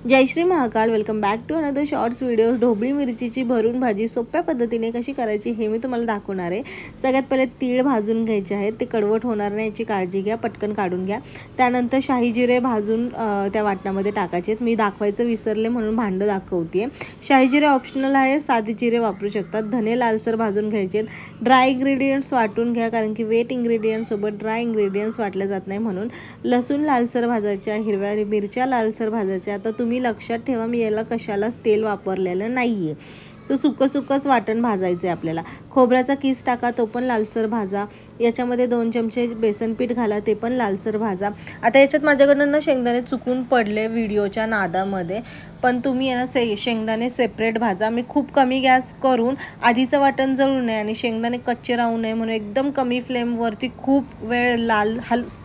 Jai Shri Mahakal. Welcome back to another shorts video. ढोबळी मिरचीची भरून भाजी सोप्या पद्धतीने कशी करायची हे मी तुम्हाला दाखवणार आहे. सगळ्यात पहिले तीळ भाजून घ्यायचे आहेत. ते कडवट होणार नाही याची काळजी घ्या, पटकन काढून घ्या. त्यानंतर शाही जिरे भाजून त्या वाटणामध्ये टाकायचे आहेत. मी दाखवायचं विसरले म्हणून भांडं दाखवते. शाही जिरे ऑप्शनल आहे, साधे जिरे वापरू शकतात. धने लालसर भाजून घ्यायचे आहेत. ड्राय इंग्रेडियंट्स वाटून घ्या, कारण की वेट इंग्रेडियंट्ससोबत ड्राय इंग्रेडियंट्स वाटले जात नाही म्हणून. लसूण लालसर भाजायच्या, हिरव्या मिरच्या लालसर भाजायच्या. आता तुम्ही लक्षात ठेवा, मी याला कशालाच तेल वापरलेलं नाही आहे. सो सुकंच वाटण भाजायचं आहे आपल्याला. खोबऱ्याचा किस टाका, तो पण लालसर भाजा. याच्यामध्ये 2 चमचे बेसन पीठ घाला, ते पण लालसर भाजा. आता याच्यात माझ्याकडनं शेंगदाणे चुकून पडले व्हिडिओच्या नादामध्ये, पण तुम्ही यांना शेंगदाणे सेपरेट भाजा. मी खूप कमी गॅस करून आधीचं वाटण जळू नये आणि शेंगदाणे कच्चे राहू नये म्हणून एकदम कमी फ्लेमवरती खूप वेळ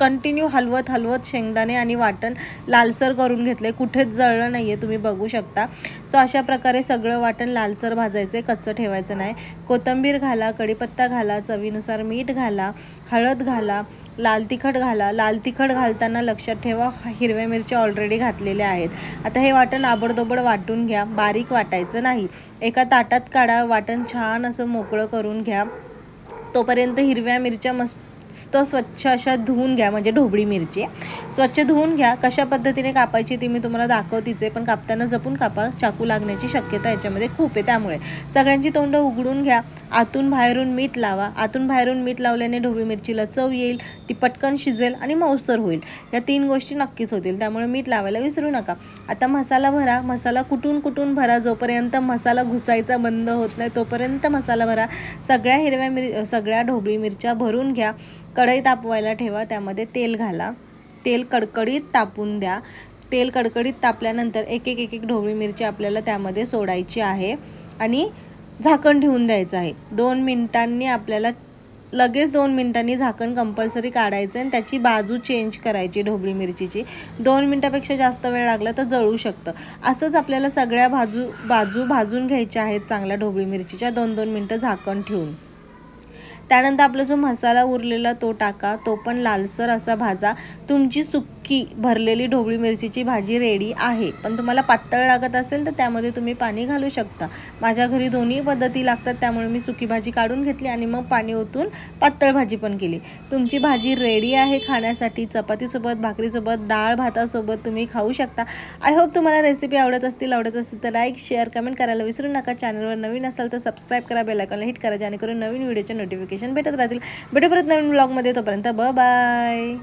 कंटिन्यू हलवत शेंगदाणे आणि वाटण लालसर करून घेतले. कुठेच जळलं नाही आहे, तुम्ही बघू शकता. सो अशा प्रकारे सगळं वाटण लालसर भाजायचं आहे, कच्चं ठेवायचं नाही. कोथिंबीर घाला, कढीपत्ता घाला, चवीनुसार मीठ घाला, हळद घाला, लाल तिखट घाला. लाल तिखट घालताना लक्षात ठेवा, हिरव्या मिरच्या ऑलरेडी घातलेल्या आहेत. आता हे वाटण आबडधोबड वाटून घ्या, बारीक वाटायचं नाही. एका ताटात काढा, वाटण छान असं मोकळं करून घ्या. तोपर्यंत हिरव्या मिरच्या मस्त स्वच्छ अशा धुवून घ्या, म्हणजे ढोबळी मिरची स्वच्छ धुवून घ्या. कशा पद्धतीने कापायची ती मी तुम्हाला दाखवतीच आहे, पण कापताना जपून कापा. चाकू लागण्याची शक्यता याच्यामध्ये खूप आहे. त्यामुळे सगळ्यांची तोंड उघडून घ्या. आतून बाहेरून मीठ लावा. आतून बाहेरून मीठ लावल्याने ढोबळी मिरचीला चव येईल, ती पटकन शिजेल आणि मऊसर होईल. या 3 गोष्टी नक्कीच होतील, त्यामुळे मीठ लावायला विसरू नका. आता मसाला भरा. मसाला कुटून भरा. जोपर्यंत मसाला घुसायचा बंद होत नाही तोपर्यंत मसाला भरा. सगळ्या ढोबळी मिरच्या भरून घ्या. कढई तापवायला ठेवा, त्यामध्ये तेल घाला. तेल कडकडीत तापून द्या. तेल कडकडीत तापल्यानंतर एक एक ढोबळी मिरची आपल्याला त्यामध्ये सोडायची आहे आणि झाकण ठेवून द्यायचं आहे. 2 मिनिटांनी आपल्याला लगेच 2 मिनिटांनी झाकण कंपल्सरी काढायचं आणि त्याची बाजू चेंज करायची. ढोबळी मिरचीची 2 मिनिटापेक्षा जास्त वेळ लागला तर जळू शकतं. असंच आपल्याला सगळ्या बाजू भाजून घ्यायच्या आहेत चांगल्या ढोबळी मिरचीच्या, 2-2 मिनटं झाकण ठेवून. त्यानंतर आपला जो मसाला उरलेला तो टाका, तो पण लालसर असा भाजा. तुमची सुक्की भरलेली ढोबळी मिरचीची भाजी रेडी आहे. पण तुम्हाला पातळ लागत असेल तर त्यामध्ये तुम्ही पाणी घालू शकता. माझ्या घरी दोन्ही पद्धती लागतात, त्यामुळे मी सुकी भाजी काढून घेतली आणि मग पाणी ओतून पातळ भाजी पण केली. तुमची भाजी रेडी आहे खाण्यासाठी. चपातीसोबत, भाकरीसोबत, डाळ भातासोबत तुम्ही खाऊ शकता. आय होप तुम्हाला रेसिपी आवडत असतील तर लाईक, शेअर, कमेंट करायला विसरू नका. चॅनलवर नवीन असाल तर सबस्क्राईब करा, बेल आयकॉनला हिट करा, जेणेकरून नवीन व्हिडिओचे नोटिफिकेशन भेटत राहतील. भेटू परत नवीन ब्लॉगमध्ये. तोपर्यंत बाय.